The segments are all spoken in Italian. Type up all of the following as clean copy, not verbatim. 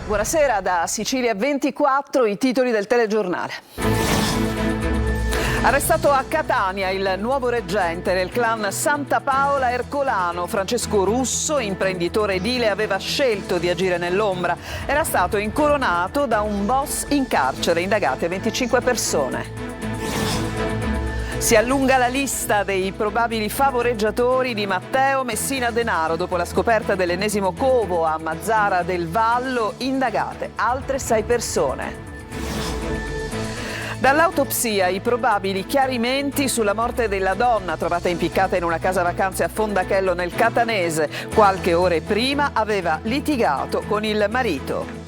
Buonasera da Sicilia 24, i titoli del telegiornale. Arrestato a Catania il nuovo reggente del clan Santa Paola Ercolano. Francesco Russo, imprenditore edile, aveva scelto di agire nell'ombra. Era stato incoronato da un boss in carcere, indagate 25 persone. Si allunga la lista dei probabili favoreggiatori di Matteo Messina Denaro dopo la scoperta dell'ennesimo covo a Mazzara del Vallo, indagate altre 6 persone. Dall'autopsia i probabili chiarimenti sulla morte della donna trovata impiccata in una casa vacanze a Fondachello nel Catanese. Qualche ore prima aveva litigato con il marito.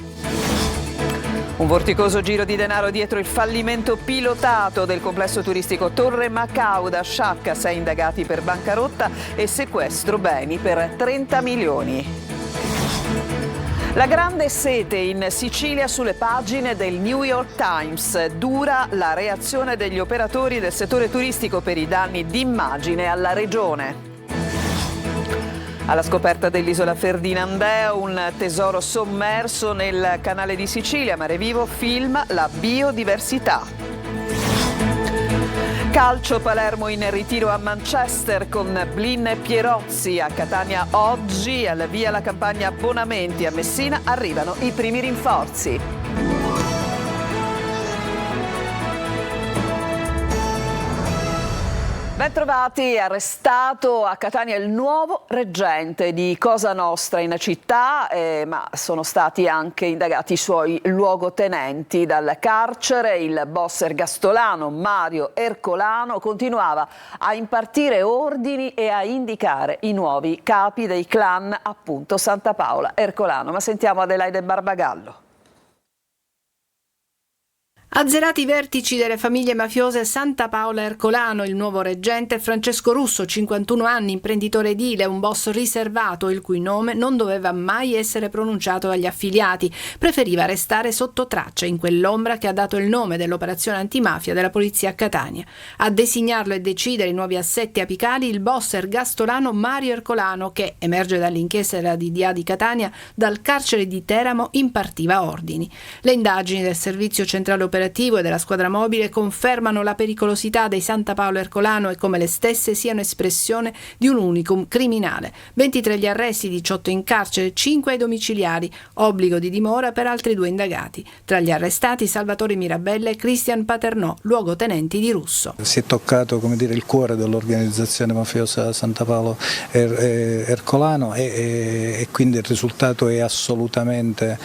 Un vorticoso giro di denaro dietro il fallimento pilotato del complesso turistico Torre Macauda. Sciacca, 6 indagati per bancarotta e sequestro beni per 30 milioni. La grande sete in Sicilia sulle pagine del New York Times. Dura la reazione degli operatori del settore turistico per i danni d'immagine alla regione. Alla scoperta dell'isola Ferdinandeo, un tesoro sommerso nel canale di Sicilia. Mare Vivo filma la biodiversità. Calcio, Palermo in ritiro a Manchester con Blin e Pierozzi. A Catania oggi, al via la campagna abbonamenti. A Messina arrivano i primi rinforzi. Bentrovati, arrestato a Catania il nuovo reggente di Cosa Nostra in città, ma sono stati anche indagati i suoi luogotenenti. Dal carcere il boss ergastolano Mario Ercolano continuava a impartire ordini e a indicare i nuovi capi dei clan, appunto Santa Paola Ercolano. Ma sentiamo Adelaide Barbagallo. Azzerati i vertici delle famiglie mafiose Santa Paola Ercolano, il nuovo reggente Francesco Russo, 51 anni, imprenditore edile, un boss riservato il cui nome non doveva mai essere pronunciato agli affiliati. Preferiva restare sotto traccia in quell'ombra che ha dato il nome dell'operazione antimafia della polizia a Catania. A designarlo e decidere i nuovi assetti apicali il boss ergastolano Mario Ercolano che, emerge dall'inchiesta della DDA di Catania, dal carcere di Teramo impartiva ordini. Le indagini del servizio centrale operativo e della squadra mobile confermano la pericolosità dei Santa Paola Ercolano e come le stesse siano espressione di un unicum criminale. 23 gli arresti, 18 in carcere, 5 ai domiciliari, obbligo di dimora per altri 2 indagati. Tra gli arrestati Salvatore Mirabella e Cristian Paternò, luogotenenti di Russo. Si è toccato, come dire, il cuore dell'organizzazione mafiosa Santa Paola Ercolano e quindi il risultato è assolutamente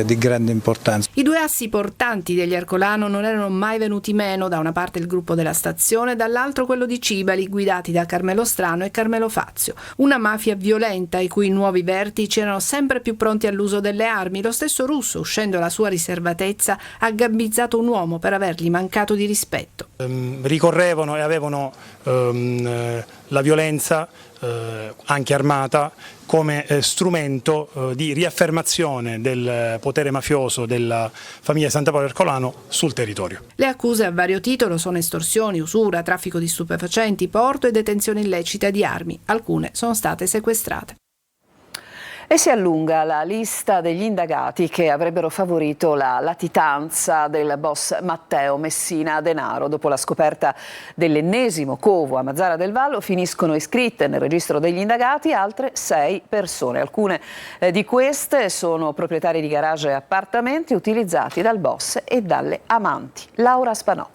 di grande importanza. I 2 assi portanti degli Ercolano non erano mai venuti meno, da una parte il gruppo della stazione, dall'altro quello di Cibali, guidati da Carmelo Strano e Carmelo Fazio. Una mafia violenta i cui nuovi vertici erano sempre più pronti all'uso delle armi. Lo stesso Russo, uscendo la sua riservatezza, ha gabbizzato un uomo per avergli mancato di rispetto. Ricorrevano e avevano la violenza anche armata come strumento di riaffermazione del potere mafioso della famiglia Santa Paola Ercolano sul territorio. Le accuse a vario titolo sono estorsioni, usura, traffico di stupefacenti, porto e detenzione illecita di armi. Alcune sono state sequestrate. E si allunga la lista degli indagati che avrebbero favorito la latitanza del boss Matteo Messina Denaro. Dopo la scoperta dell'ennesimo covo a Mazzara del Vallo finiscono iscritte nel registro degli indagati altre 6 persone. Alcune di queste sono proprietari di garage e appartamenti utilizzati dal boss e dalle amanti. Laura Spanò.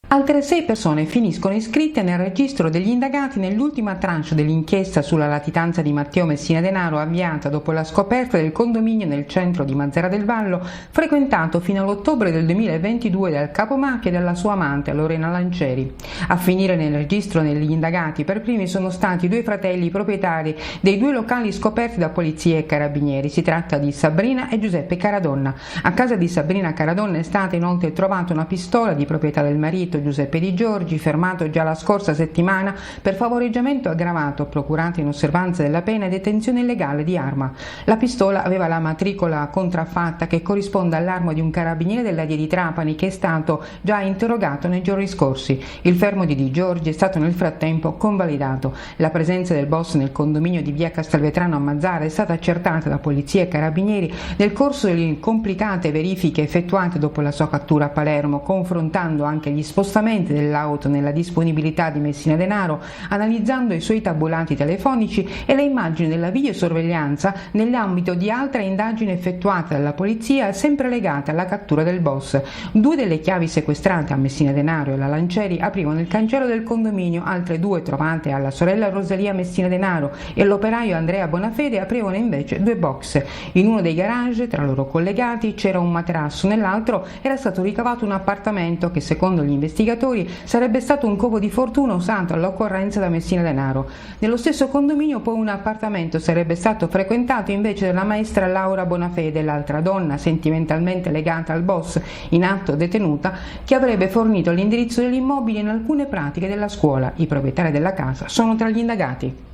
Altre 6 persone finiscono iscritte nel registro degli indagati nell'ultima tranche dell'inchiesta sulla latitanza di Matteo Messina Denaro avviata dopo la scoperta del condominio nel centro di Mazzara del Vallo frequentato fino all'ottobre del 2022 dal capomafia e dalla sua amante Lorena Lancieri. A finire nel registro degli indagati per primi sono stati 2 fratelli proprietari dei 2 locali scoperti da polizia e carabinieri. Si tratta di Sabrina e Giuseppe Caradonna. A casa di Sabrina Caradonna è stata inoltre trovata una pistola di proprietà del marito Giuseppe Di Giorgi, fermato già la scorsa settimana per favoreggiamento aggravato, procurato in osservanza della pena e detenzione illegale di arma. La pistola aveva la matricola contraffatta che corrisponde all'arma di un carabiniere dell'Adia di Trapani che è stato già interrogato nei giorni scorsi. Il fermo di Di Giorgi è stato nel frattempo convalidato. La presenza del boss nel condominio di via Castelvetrano a Mazara è stata accertata da polizia e carabinieri nel corso delle complicate verifiche effettuate dopo la sua cattura a Palermo, confrontando anche gli spostamenti dell'auto nella disponibilità di Messina Denaro, analizzando i suoi tabulati telefonici e le immagini della videosorveglianza nell'ambito di altra indagine effettuata dalla polizia sempre legata alla cattura del boss. 2 delle chiavi sequestrate a Messina Denaro e la Lancieri aprivano il cancello del condominio, altre 2 trovate alla sorella Rosalia Messina Denaro e all'operaio Andrea Bonafede aprivano invece 2 box. In uno dei garage, tra loro collegati, c'era un materasso, nell'altro era stato ricavato un appartamento che secondo gli investigatori sarebbe stato un covo di fortuna usato all'occorrenza da Messina Denaro. Nello stesso condominio poi un appartamento sarebbe stato frequentato invece dalla maestra Laura Bonafede, l'altra donna sentimentalmente legata al boss in atto detenuta, che avrebbe fornito l'indirizzo dell'immobile in alcune pratiche della scuola. I proprietari della casa sono tra gli indagati.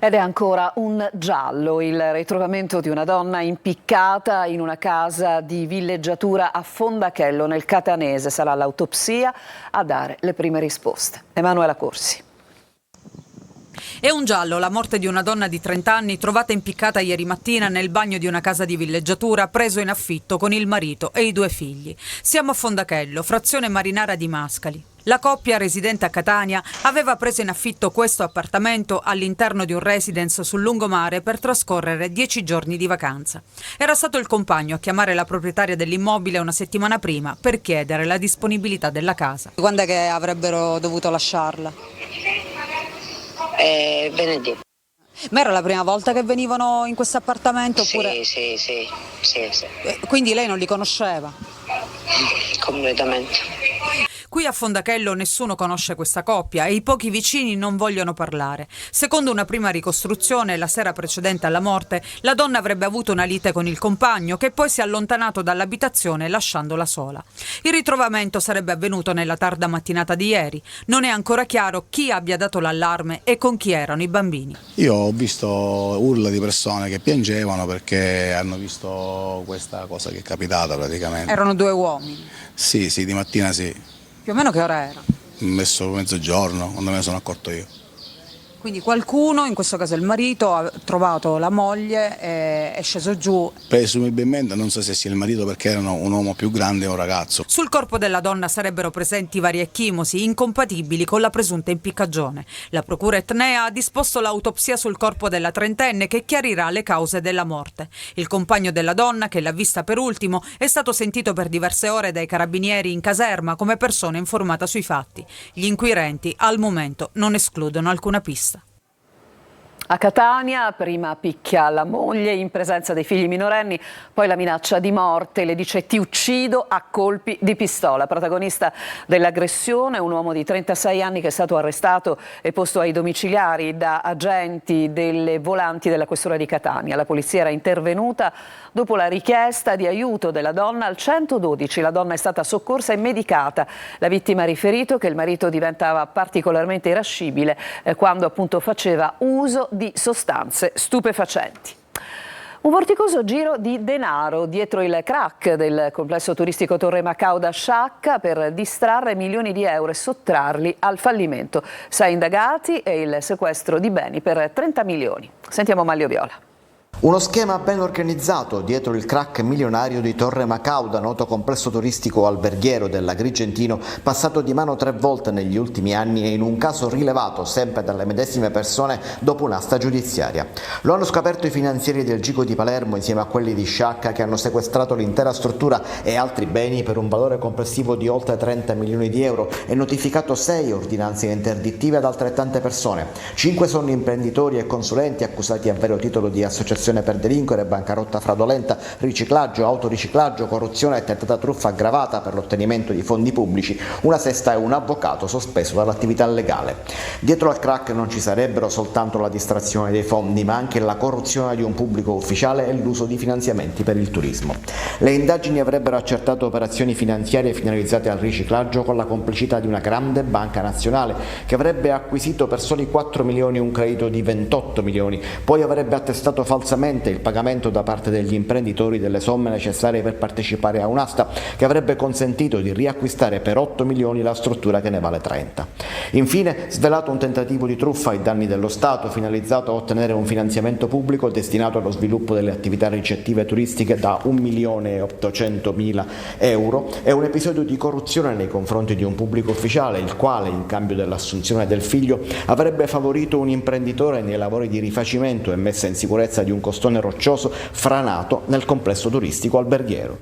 Ed è ancora un giallo, il ritrovamento di una donna impiccata in una casa di villeggiatura a Fondachello nel Catanese. Sarà l'autopsia a dare le prime risposte. Emanuela Corsi. È un giallo la morte di una donna di 30 anni trovata impiccata ieri mattina nel bagno di una casa di villeggiatura preso in affitto con il marito e i 2 figli. Siamo a Fondachello, frazione marinara di Mascali. La coppia, residente a Catania, aveva preso in affitto questo appartamento all'interno di un residence sul lungomare per trascorrere 10 giorni di vacanza. Era stato il compagno a chiamare la proprietaria dell'immobile una settimana prima per chiedere la disponibilità della casa. Quando è che avrebbero dovuto lasciarla? Venerdì. Ma era la prima volta che venivano in questo appartamento? Oppure... Sì. Quindi lei non li conosceva? Completamente. Qui a Fondachello nessuno conosce questa coppia e i pochi vicini non vogliono parlare. Secondo una prima ricostruzione, la sera precedente alla morte, la donna avrebbe avuto una lite con il compagno che poi si è allontanato dall'abitazione lasciandola sola. Il ritrovamento sarebbe avvenuto nella tarda mattinata di ieri. Non è ancora chiaro chi abbia dato l'allarme e con chi erano i bambini. Io ho visto urla di persone che piangevano perché hanno visto questa cosa che è capitata praticamente. Erano 2 uomini? Sì, di mattina sì. Più o meno che ora era? Messo mezzogiorno, quando me ne sono accorto io. Quindi qualcuno, in questo caso il marito, ha trovato la moglie e è sceso giù. Presumibilmente non so se sia il marito perché era un uomo più grande e un ragazzo. Sul corpo della donna sarebbero presenti vari ecchimosi incompatibili con la presunta impiccagione. La procura etnea ha disposto l'autopsia sul corpo della trentenne che chiarirà le cause della morte. Il compagno della donna, che l'ha vista per ultimo, è stato sentito per diverse ore dai carabinieri in caserma come persona informata sui fatti. Gli inquirenti al momento non escludono alcuna pista. A Catania prima picchia la moglie in presenza dei figli minorenni, poi la minaccia di morte, le dice ti uccido a colpi di pistola. Protagonista dell'aggressione un uomo di 36 anni che è stato arrestato e posto ai domiciliari da agenti delle volanti della questura di Catania. La polizia era intervenuta dopo la richiesta di aiuto della donna al 112. La donna è stata soccorsa e medicata. La vittima ha riferito che il marito diventava particolarmente irascibile quando appunto faceva uso di sostanze stupefacenti. Un vorticoso giro di denaro dietro il crack del complesso turistico Torre Macau da Sciacca per distrarre milioni di euro e sottrarli al fallimento. 6 indagati e il sequestro di beni per 30 milioni. Sentiamo Maglio Viola. Uno schema ben organizzato dietro il crack milionario di Torre Macauda, noto complesso turistico alberghiero dell'Agrigentino, passato di mano 3 volte negli ultimi anni e in un caso rilevato sempre dalle medesime persone dopo un'asta giudiziaria. Lo hanno scoperto i finanzieri del Gico di Palermo insieme a quelli di Sciacca che hanno sequestrato l'intera struttura e altri beni per un valore complessivo di oltre 30 milioni di euro e notificato 6 ordinanze interdittive ad altrettante persone. 5 sono imprenditori e consulenti accusati a vero titolo di associazione associazione per delinquere, bancarotta fraudolenta, riciclaggio, autoriciclaggio, corruzione e tentata truffa aggravata per l'ottenimento di fondi pubblici, una sesta è un avvocato sospeso dall'attività legale. Dietro al crack non ci sarebbero soltanto la distrazione dei fondi, ma anche la corruzione di un pubblico ufficiale e l'uso di finanziamenti per il turismo. Le indagini avrebbero accertato operazioni finanziarie finalizzate al riciclaggio con la complicità di una grande banca nazionale che avrebbe acquisito per soli 4 milioni un credito di 28 milioni, poi avrebbe attestato falsamente il pagamento da parte degli imprenditori delle somme necessarie per partecipare a un'asta che avrebbe consentito di riacquistare per 8 milioni la struttura che ne vale 30. Infine, svelato un tentativo di truffa ai danni dello Stato finalizzato a ottenere un finanziamento pubblico destinato allo sviluppo delle attività ricettive turistiche da 1.800.000 euro e un episodio di corruzione nei confronti di un pubblico ufficiale, il quale, in cambio dell'assunzione del figlio, avrebbe favorito un imprenditore nei lavori di rifacimento e messa in sicurezza di un costone roccioso franato nel complesso turistico alberghiero.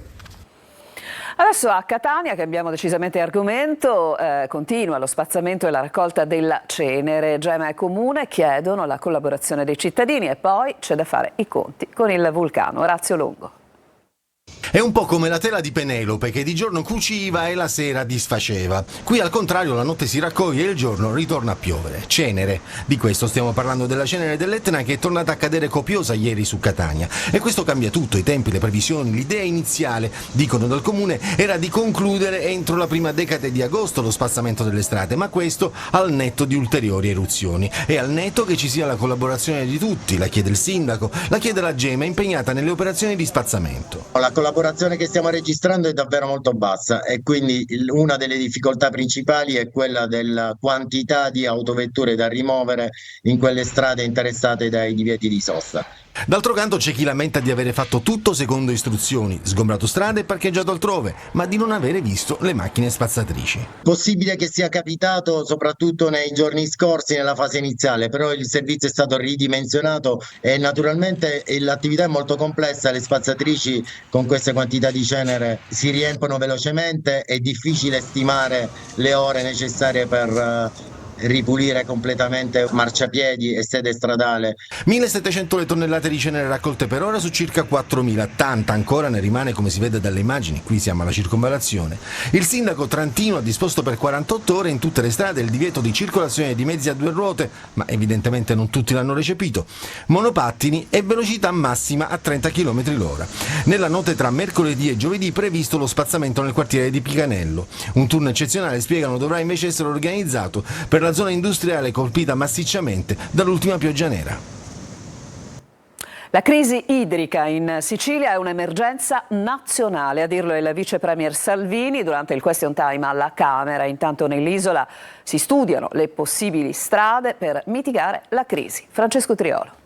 Adesso a Catania cambiamo decisamente argomento, continua lo spazzamento e la raccolta della cenere. Gema e Comune chiedono la collaborazione dei cittadini e poi c'è da fare i conti con il vulcano. Orazio Longo. È un po' come la tela di Penelope che di giorno cuciva e la sera disfaceva. Qui al contrario la notte si raccoglie e il giorno ritorna a piovere. Cenere. Di questo stiamo parlando, della cenere dell'Etna che è tornata a cadere copiosa ieri su Catania. E questo cambia tutto, i tempi, le previsioni. L'idea iniziale, dicono dal comune, era di concludere entro la prima decade di agosto lo spazzamento delle strade, ma questo al netto di ulteriori eruzioni. E al netto che ci sia la collaborazione di tutti, la chiede il sindaco, la chiede la Gema impegnata nelle operazioni di spazzamento. La collaborazione che stiamo registrando è davvero molto bassa e quindi una delle difficoltà principali è quella della quantità di autovetture da rimuovere in quelle strade interessate dai divieti di sosta. D'altro canto c'è chi lamenta di avere fatto tutto secondo istruzioni, sgombrato strade e parcheggiato altrove, ma di non avere visto le macchine spazzatrici. Possibile che sia capitato soprattutto nei giorni scorsi nella fase iniziale, però il servizio è stato ridimensionato e naturalmente l'attività è molto complessa, le spazzatrici con queste quantità di cenere si riempiono velocemente, è difficile stimare le ore necessarie per ripulire completamente marciapiedi e sede stradale. 1700 le tonnellate di cenere raccolte per ora su circa 4000, tanta ancora ne rimane come si vede dalle immagini, qui siamo alla circonvallazione. Il sindaco trantino ha disposto per 48 ore in tutte le strade il divieto di circolazione di mezzi a due ruote, ma evidentemente non tutti l'hanno recepito, monopattini e velocità massima a 30 km l'ora. Nella notte tra mercoledì e giovedì previsto lo spazzamento nel quartiere di Picanello. Un turno eccezionale, spiegano, dovrà invece essere organizzato per la zona industriale colpita massicciamente dall'ultima pioggia nera. La crisi idrica in Sicilia è un'emergenza nazionale, a dirlo è il vice premier Salvini durante il question time alla Camera. Intanto nell'isola si studiano le possibili strade per mitigare la crisi. Francesco Triolo.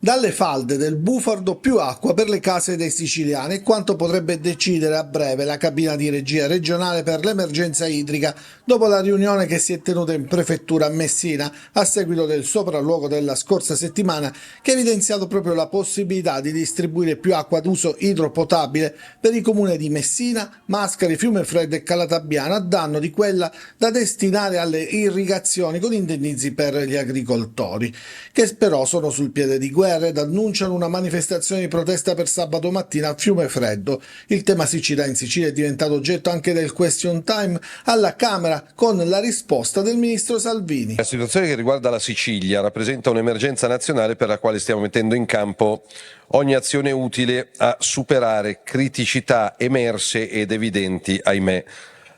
Dalle falde del Bufardo più acqua per le case dei siciliani è quanto potrebbe decidere a breve la cabina di regia regionale per l'emergenza idrica dopo la riunione che si è tenuta in prefettura a Messina a seguito del sopralluogo della scorsa settimana, che ha evidenziato proprio la possibilità di distribuire più acqua d'uso idropotabile per i comuni di Messina, Mascari, Fiumefreddo e Calatabbiano a danno di quella da destinare alle irrigazioni con indennizzi per gli agricoltori, che però sono sul piede di guerra ed annunciano una manifestazione di protesta per sabato mattina a Fiumefreddo. Il tema siccità in Sicilia è diventato oggetto anche del question time alla Camera con la risposta del ministro Salvini. La situazione che riguarda la Sicilia rappresenta un'emergenza nazionale per la quale stiamo mettendo in campo ogni azione utile a superare criticità emerse ed evidenti, ahimè,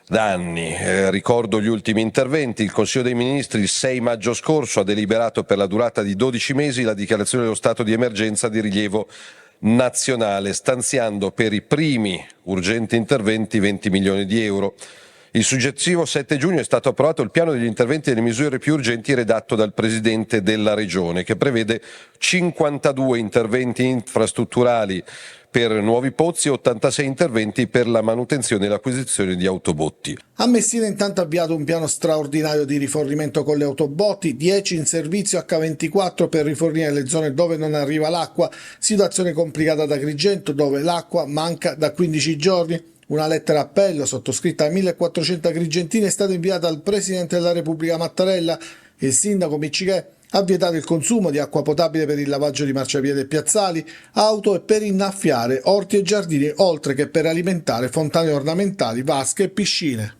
da anni. Ricordo gli ultimi interventi. Il Consiglio dei Ministri il 6 maggio scorso ha deliberato per la durata di 12 mesi la dichiarazione dello stato di emergenza di rilievo nazionale, stanziando per i primi urgenti interventi 20 milioni di euro. Il successivo 7 giugno è stato approvato il piano degli interventi e delle misure più urgenti redatto dal Presidente della Regione, che prevede 52 interventi infrastrutturali per nuovi pozzi e 86 interventi per la manutenzione e l'acquisizione di autobotti. A Messina intanto ha avviato un piano straordinario di rifornimento con le autobotti, 10 in servizio H24 per rifornire le zone dove non arriva l'acqua, situazione complicata ad Agrigento dove l'acqua manca da 15 giorni. Una lettera appello sottoscritta da 1400 agrigentini è stata inviata al Presidente della Repubblica Mattarella. Il sindaco Miccichè Ha vietato il consumo di acqua potabile per il lavaggio di marciapiede e piazzali, auto e per innaffiare orti e giardini, oltre che per alimentare fontane ornamentali, vasche e piscine.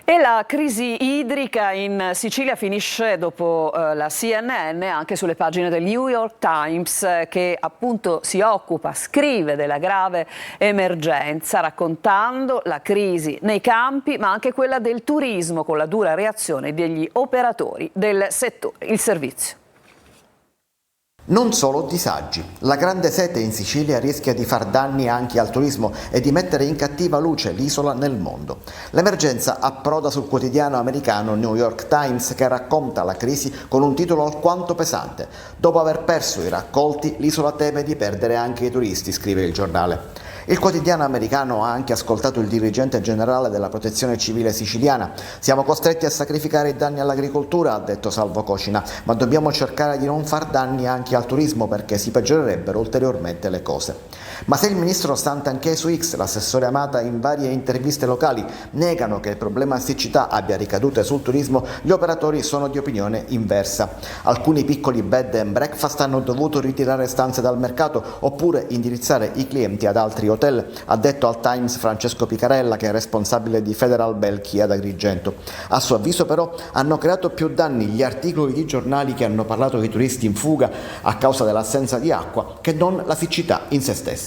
E la crisi idrica in Sicilia finisce dopo la CNN anche sulle pagine del New York Times, che appunto scrive della grave emergenza, raccontando la crisi nei campi ma anche quella del turismo, con la dura reazione degli operatori del settore. Il servizio. Non solo disagi. La grande sete in Sicilia rischia di far danni anche al turismo e di mettere in cattiva luce l'isola nel mondo. L'emergenza approda sul quotidiano americano New York Times, che racconta la crisi con un titolo alquanto pesante. Dopo aver perso i raccolti, l'isola teme di perdere anche i turisti, scrive il giornale. Il quotidiano americano ha anche ascoltato il dirigente generale della Protezione Civile siciliana. Siamo costretti a sacrificare i danni all'agricoltura, ha detto Salvo Cocina, ma dobbiamo cercare di non far danni anche al turismo, perché si peggiorerebbero ulteriormente le cose. Ma se il ministro Santanchè su X, l'assessore Amata in varie interviste locali negano che il problema siccità abbia ricadute sul turismo, gli operatori sono di opinione inversa. Alcuni piccoli bed and breakfast hanno dovuto ritirare stanze dal mercato oppure indirizzare i clienti ad altri hotel, ha detto al Times Francesco Picarella, che è responsabile di Federal Belchi ad Agrigento. A suo avviso però hanno creato più danni gli articoli di giornali che hanno parlato di turisti in fuga a causa dell'assenza di acqua che non la siccità in se stessa.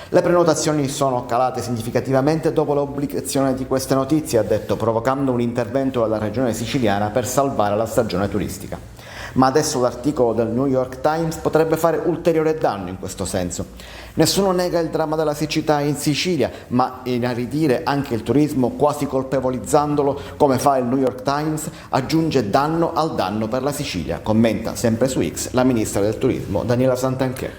Le prenotazioni sono calate significativamente dopo la pubblicazione di queste notizie, ha detto, provocando un intervento della regione siciliana per salvare la stagione turistica. Ma adesso l'articolo del New York Times potrebbe fare ulteriore danno in questo senso. Nessuno nega il dramma della siccità in Sicilia, ma inaridire anche il turismo quasi colpevolizzandolo, come fa il New York Times, aggiunge danno al danno per la Sicilia, commenta sempre su X la ministra del turismo Daniela Santanchè.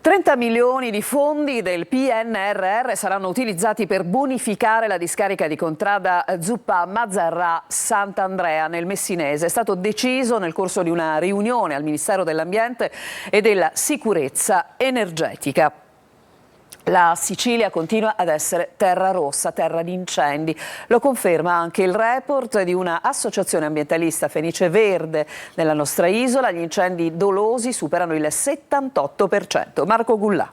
30 milioni di fondi del PNRR saranno utilizzati per bonificare la discarica di Contrada Zuppa Mazzarrà Sant'Andrea nel Messinese. È stato deciso nel corso di una riunione al Ministero dell'Ambiente e della Sicurezza Energetica. La Sicilia continua ad essere terra rossa, terra di incendi. Lo conferma anche il report di una associazione ambientalista, Fenice Verde, nella nostra isola. Gli incendi dolosi superano il 78%. Marco Gullà.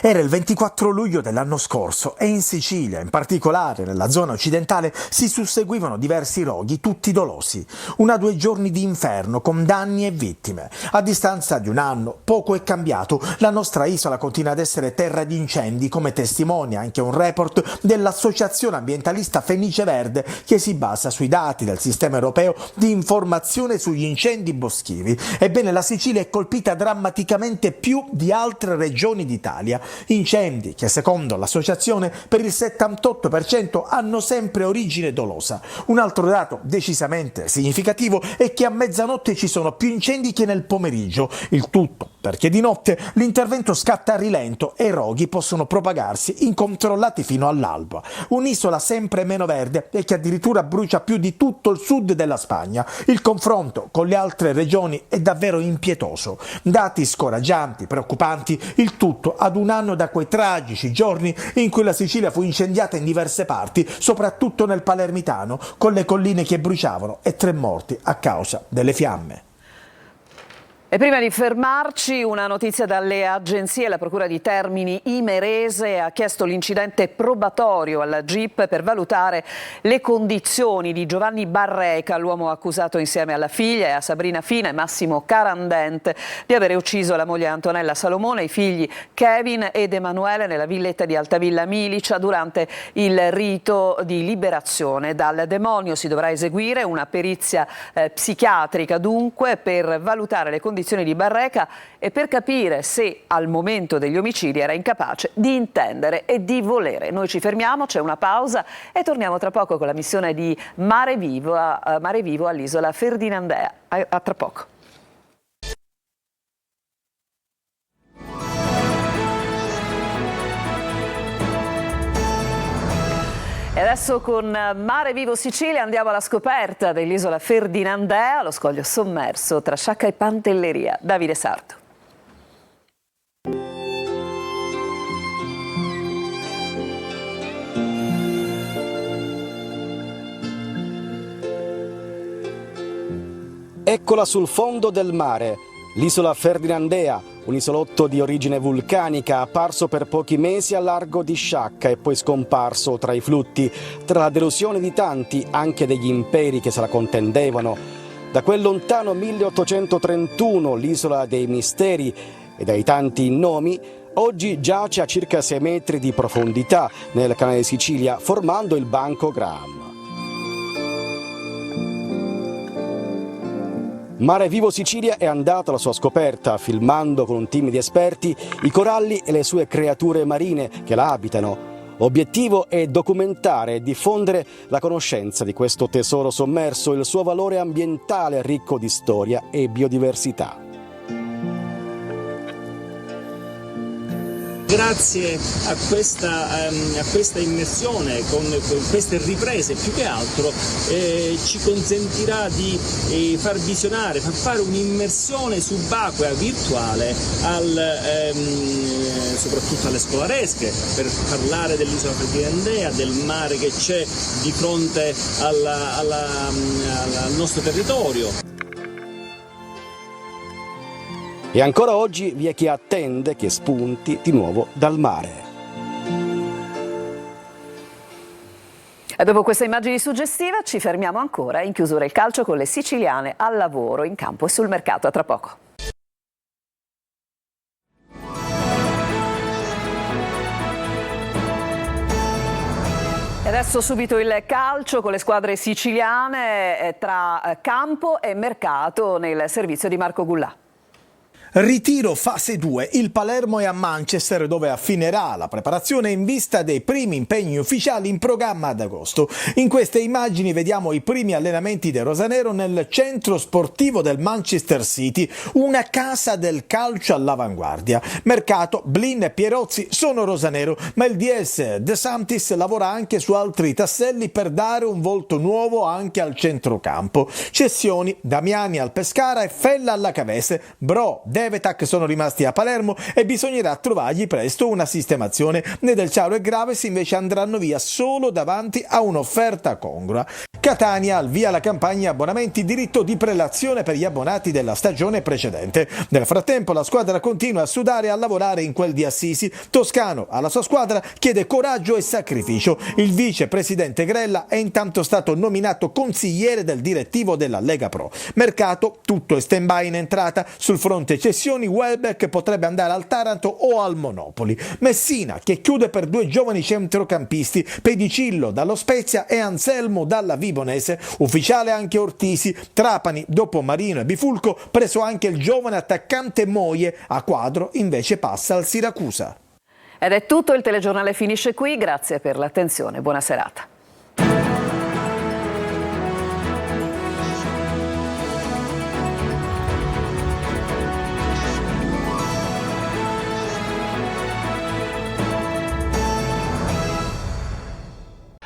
Era il 24 luglio dell'anno scorso e in Sicilia, in particolare nella zona occidentale, si susseguivano diversi roghi, tutti dolosi. 1 o 2 giorni di inferno con danni e vittime. A distanza di un anno, poco è cambiato. La nostra isola continua ad essere terra di incendi, come testimonia anche un report dell'associazione ambientalista Fenice Verde, che si basa sui dati del sistema europeo di informazione sugli incendi boschivi. Ebbene, la Sicilia è colpita drammaticamente più di altre regioni d'Italia. Incendi che, secondo l'associazione, per il 78% hanno sempre origine dolosa. Un altro dato decisamente significativo è che a mezzanotte ci sono più incendi che nel pomeriggio. Il tutto perché di notte l'intervento scatta a rilento e i roghi possono propagarsi incontrollati fino all'alba. Un'isola sempre meno verde e che addirittura brucia più di tutto il sud della Spagna. Il confronto con le altre regioni è davvero impietoso. Dati scoraggianti, preoccupanti, il tutto ad un anno da quei tragici giorni in cui la Sicilia fu incendiata in diverse parti, soprattutto nel Palermitano, con le colline che bruciavano e 3 morti a causa delle fiamme. E prima di fermarci, una notizia dalle agenzie. La Procura di Termini Imerese ha chiesto l'incidente probatorio alla GIP per valutare le condizioni di Giovanni Barreca, l'uomo accusato insieme alla figlia e a Sabrina Fina e Massimo Carandente di avere ucciso la moglie Antonella Salomone e i figli Kevin ed Emanuele nella villetta di Altavilla Milicia durante il rito di liberazione dal demonio. Si dovrà eseguire una perizia psichiatrica dunque per valutare le condizioni di Barreca e per capire se al momento degli omicidi era incapace di intendere e di volere. Noi ci fermiamo, c'è una pausa e torniamo tra poco con la missione di Mare Vivo all'isola Ferdinandea. A tra poco. E adesso con Mare Vivo Sicilia andiamo alla scoperta dell'isola Ferdinandea, lo scoglio sommerso tra Sciacca e Pantelleria. Davide Sarto. Eccola sul fondo del mare, l'isola Ferdinandea, un isolotto di origine vulcanica apparso per pochi mesi al largo di Sciacca e poi scomparso tra i flutti, tra la delusione di tanti, anche degli imperi che se la contendevano. Da quel lontano 1831, l'isola dei misteri e dai tanti nomi, oggi giace a circa 6 metri di profondità nel canale di Sicilia, formando il Banco Graham. Mare Vivo Sicilia è andato alla sua scoperta, filmando con un team di esperti i coralli e le sue creature marine che la abitano. Obiettivo è documentare e diffondere la conoscenza di questo tesoro sommerso, il suo valore ambientale ricco di storia e biodiversità. Grazie a questa immersione, con queste riprese più che altro, ci consentirà di far visionare, far fare un'immersione subacquea virtuale soprattutto alle scolaresche, per parlare dell'isola Ferdinandea, del mare che c'è di fronte al nostro territorio. E ancora oggi vi è chi attende che spunti di nuovo dal mare. E dopo queste immagini suggestive ci fermiamo ancora in chiusura il calcio con le siciliane al lavoro, in campo e sul mercato. A tra poco. E adesso subito il calcio con le squadre siciliane tra campo e mercato nel servizio di Marco Gullà. Ritiro fase 2, il Palermo è a Manchester dove affinerà la preparazione in vista dei primi impegni ufficiali in programma ad agosto. In queste immagini vediamo i primi allenamenti del rosanero nel centro sportivo del Manchester City, una casa del calcio all'avanguardia. Mercato, Blin e Pierozzi sono rosanero, ma il DS De Santis lavora anche su altri tasselli per dare un volto nuovo anche al centrocampo. Cessioni, Damiani al Pescara e Fella alla Cavese, Bro, Devetac sono rimasti a Palermo e bisognerà trovargli presto una sistemazione. Nedelciaro e Graves invece andranno via solo davanti a un'offerta congrua. Catania al via la campagna abbonamenti, diritto di prelazione per gli abbonati della stagione precedente. Nel frattempo la squadra continua a sudare e a lavorare in quel di Assisi. Toscano alla sua squadra chiede coraggio e sacrificio. Il vicepresidente Grella è intanto stato nominato consigliere del direttivo della Lega Pro. Mercato, tutto è stand-by in entrata. Sul fronte cessioni, Welbeck potrebbe andare al Taranto o al Monopoli. Messina che chiude per 2 giovani centrocampisti, Pedicillo dallo Spezia e Anselmo dalla Vibonese. Ufficiale anche Ortisi. Trapani, dopo Marino e Bifulco, preso anche il giovane attaccante Moie. A Quadro invece passa al Siracusa. Ed è tutto, il telegiornale finisce qui, grazie per l'attenzione, buona serata.